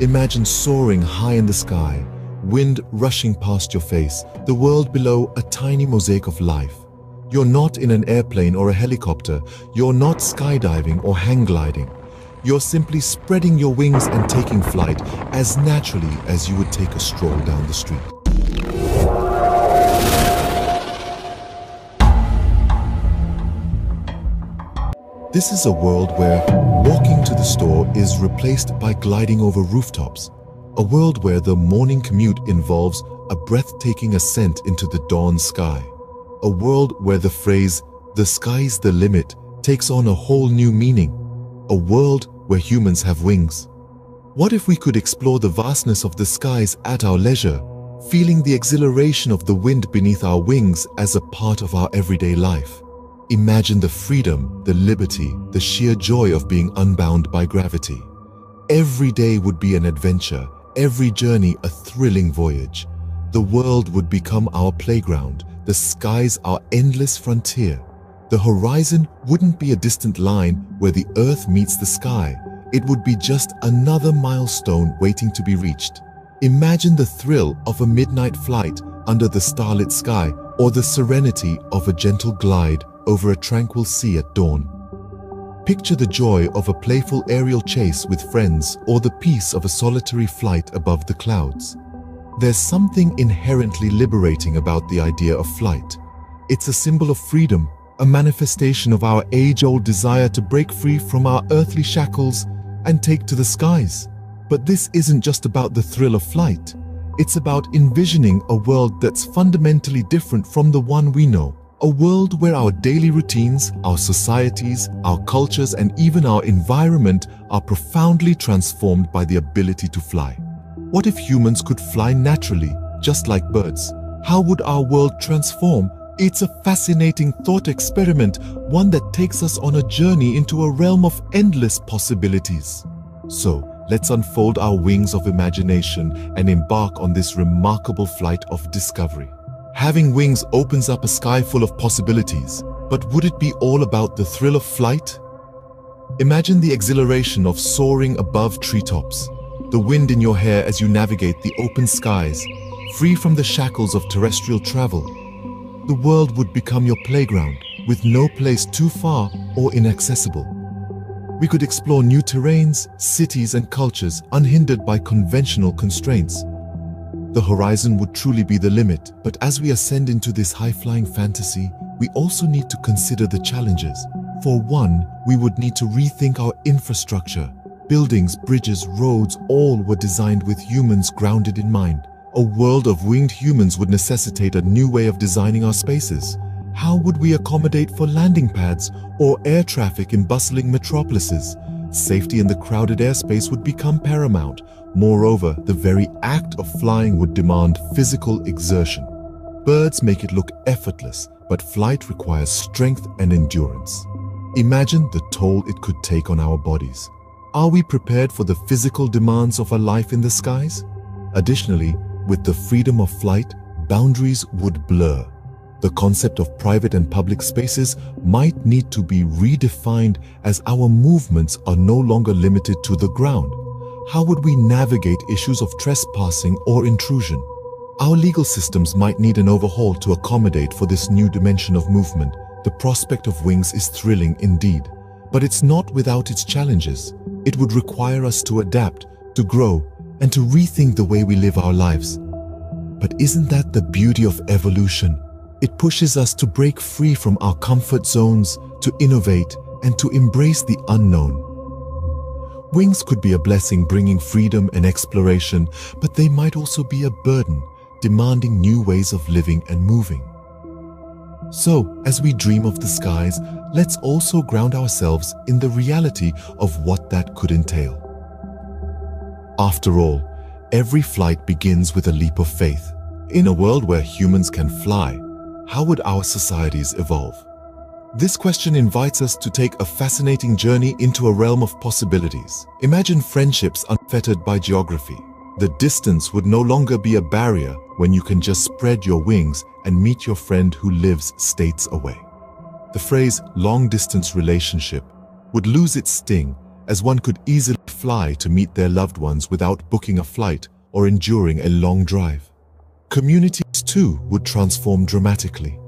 Imagine soaring high in the sky, wind rushing past your face, the world below a tiny mosaic of life. You're not in an airplane or a helicopter, you're not skydiving or hang gliding. You're simply spreading your wings and taking flight as naturally as you would take a stroll down the street. This is a world where walking to the store is replaced by gliding over rooftops. A world where the morning commute involves a breathtaking ascent into the dawn sky. A world where the phrase, "the sky's the limit," takes on a whole new meaning. A world where humans have wings. What if we could explore the vastness of the skies at our leisure, feeling the exhilaration of the wind beneath our wings as a part of our everyday life? Imagine the freedom, the liberty, the sheer joy of being unbound by gravity. Every day would be an adventure, every journey a thrilling voyage. The world would become our playground, the skies our endless frontier. The horizon wouldn't be a distant line where the earth meets the sky. It would be just another milestone waiting to be reached. Imagine the thrill of a midnight flight under the starlit sky, or the serenity of a gentle glide over a tranquil sea at dawn. Picture the joy of a playful aerial chase with friends, or the peace of a solitary flight above the clouds. There's something inherently liberating about the idea of flight. It's a symbol of freedom, a manifestation of our age-old desire to break free from our earthly shackles and take to the skies. But this isn't just about the thrill of flight. It's about envisioning a world that's fundamentally different from the one we know. A world where our daily routines, our societies, our cultures, and even our environment are profoundly transformed by the ability to fly. What if humans could fly naturally, just like birds? How would our world transform? It's a fascinating thought experiment, one that takes us on a journey into a realm of endless possibilities. So, let's unfold our wings of imagination and embark on this remarkable flight of discovery. Having wings opens up a sky full of possibilities, but would it be all about the thrill of flight? Imagine the exhilaration of soaring above treetops, the wind in your hair as you navigate the open skies, free from the shackles of terrestrial travel. The world would become your playground, with no place too far or inaccessible. We could explore new terrains, cities, and cultures unhindered by conventional constraints. The horizon would truly be the limit, but as we ascend into this high-flying fantasy, we also need to consider the challenges. For one, we would need to rethink our infrastructure. Buildings, bridges, roads, all were designed with humans grounded in mind. A world of winged humans would necessitate a new way of designing our spaces. How would we accommodate for landing pads or air traffic in bustling metropolises? Safety in the crowded airspace would become paramount. Moreover, the very act of flying would demand physical exertion. Birds make it look effortless, but flight requires strength and endurance. Imagine the toll it could take on our bodies. Are we prepared for the physical demands of a life in the skies? Additionally, with the freedom of flight, boundaries would blur. The concept of private and public spaces might need to be redefined as our movements are no longer limited to the ground. How would we navigate issues of trespassing or intrusion? Our legal systems might need an overhaul to accommodate for this new dimension of movement. The prospect of wings is thrilling indeed, but it's not without its challenges. It would require us to adapt, to grow, and to rethink the way we live our lives. But isn't that the beauty of evolution? It pushes us to break free from our comfort zones, to innovate, and to embrace the unknown. Wings could be a blessing, bringing freedom and exploration, but they might also be a burden, demanding new ways of living and moving. So, as we dream of the skies, let's also ground ourselves in the reality of what that could entail. After all, every flight begins with a leap of faith. In a world where humans can fly, how would our societies evolve? This question invites us to take a fascinating journey into a realm of possibilities. Imagine friendships unfettered by geography. The distance would no longer be a barrier when you can just spread your wings and meet your friend who lives states away. The phrase long-distance relationship would lose its sting, as one could easily fly to meet their loved ones without booking a flight or enduring a long drive. Communities too would transform dramatically.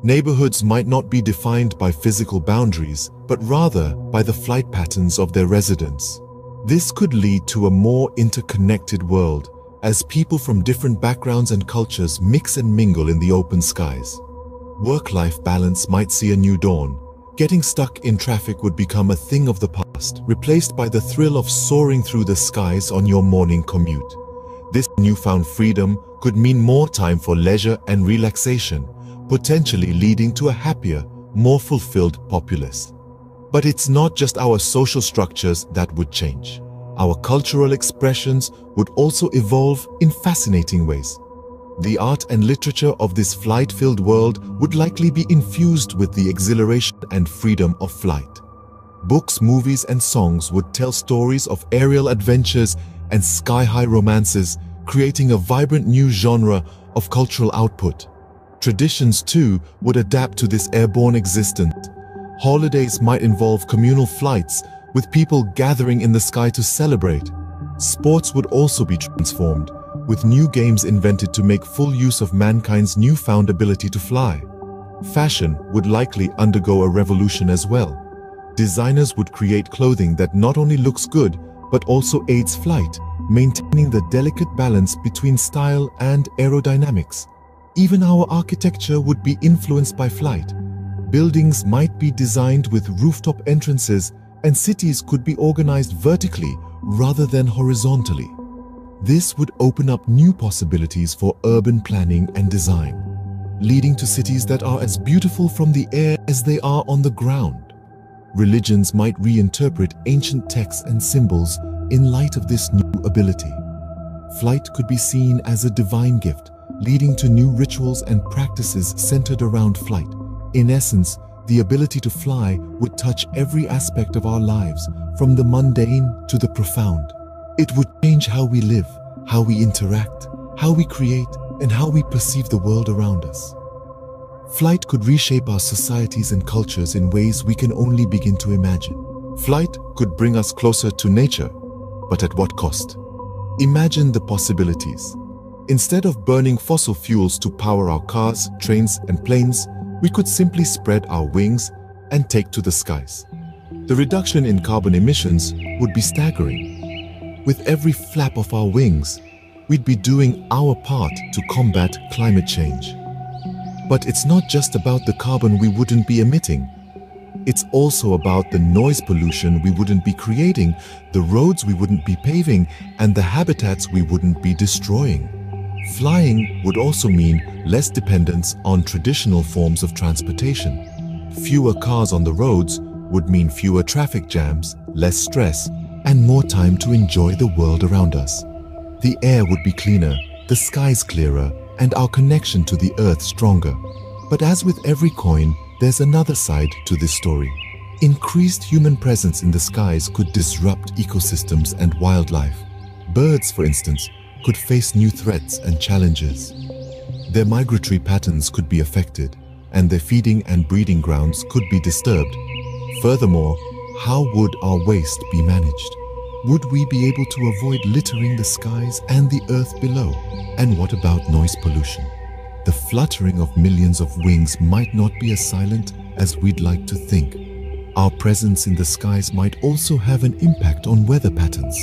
Neighborhoods might not be defined by physical boundaries, but rather by the flight patterns of their residents. This could lead to a more interconnected world, as people from different backgrounds and cultures mix and mingle in the open skies. Work-life balance might see a new dawn. Getting stuck in traffic would become a thing of the past, replaced by the thrill of soaring through the skies on your morning commute. This newfound freedom could mean more time for leisure and relaxation, potentially leading to a happier, more fulfilled populace. But it's not just our social structures that would change. Our cultural expressions would also evolve in fascinating ways. The art and literature of this flight-filled world would likely be infused with the exhilaration and freedom of flight. Books, movies, and songs would tell stories of aerial adventures and sky-high romances, creating a vibrant new genre of cultural output. Traditions, too, would adapt to this airborne existence. Holidays might involve communal flights, with people gathering in the sky to celebrate. Sports would also be transformed, with new games invented to make full use of mankind's newfound ability to fly. Fashion would likely undergo a revolution as well. Designers would create clothing that not only looks good, but also aids flight, maintaining the delicate balance between style and aerodynamics. Even our architecture would be influenced by flight. Buildings might be designed with rooftop entrances, and cities could be organized vertically rather than horizontally. This would open up new possibilities for urban planning and design, leading to cities that are as beautiful from the air as they are on the ground. Religions might reinterpret ancient texts and symbols in light of this new ability. Flight could be seen as a divine gift, leading to new rituals and practices centered around flight. In essence, the ability to fly would touch every aspect of our lives, from the mundane to the profound. It would change how we live, how we interact, how we create, and how we perceive the world around us. Flight could reshape our societies and cultures in ways we can only begin to imagine. Flight could bring us closer to nature, but at what cost? Imagine the possibilities. Instead of burning fossil fuels to power our cars, trains, and planes, we could simply spread our wings and take to the skies. The reduction in carbon emissions would be staggering. With every flap of our wings, we'd be doing our part to combat climate change. But it's not just about the carbon we wouldn't be emitting. It's also about the noise pollution we wouldn't be creating, the roads we wouldn't be paving, and the habitats we wouldn't be destroying. Flying would also mean less dependence on traditional forms of transportation. Fewer cars on the roads would mean fewer traffic jams, less stress, and more time to enjoy the world around us. The air would be cleaner, the skies clearer, and our connection to the earth stronger. But as with every coin, there's another side to this story. Increased human presence in the skies could disrupt ecosystems and wildlife. Birds, for instance, could face new threats and challenges. Their migratory patterns could be affected, and their feeding and breeding grounds could be disturbed. Furthermore, how would our waste be managed? Would we be able to avoid littering the skies and the earth below? And what about noise pollution? The fluttering of millions of wings might not be as silent as we'd like to think. Our presence in the skies might also have an impact on weather patterns.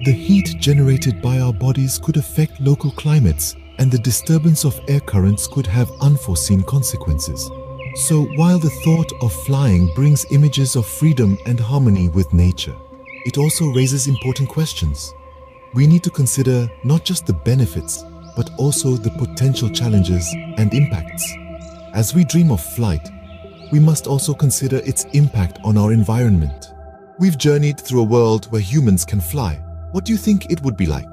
The heat generated by our bodies could affect local climates, and the disturbance of air currents could have unforeseen consequences. So while the thought of flying brings images of freedom and harmony with nature, it also raises important questions. We need to consider not just the benefits, but also the potential challenges and impacts. As we dream of flight, we must also consider its impact on our environment. We've journeyed through a world where humans can fly. What do you think it would be like?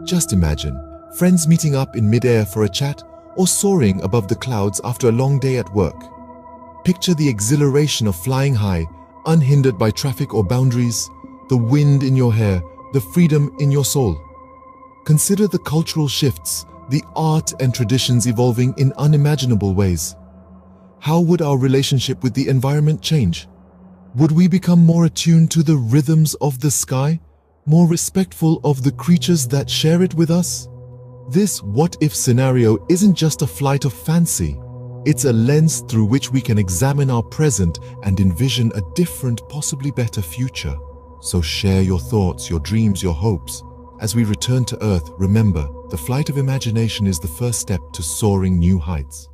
Just imagine friends meeting up in mid-air for a chat or soaring above the clouds after a long day at work. Picture the exhilaration of flying high, unhindered by traffic or boundaries, the wind in your hair, the freedom in your soul. Consider the cultural shifts, the art and traditions evolving in unimaginable ways. How would our relationship with the environment change? Would we become more attuned to the rhythms of the sky, more respectful of the creatures that share it with us? This what-if scenario isn't just a flight of fancy. It's a lens through which we can examine our present and envision a different, possibly better future. So share your thoughts, your dreams, your hopes. As we return to Earth, remember, the flight of imagination is the first step to soaring new heights.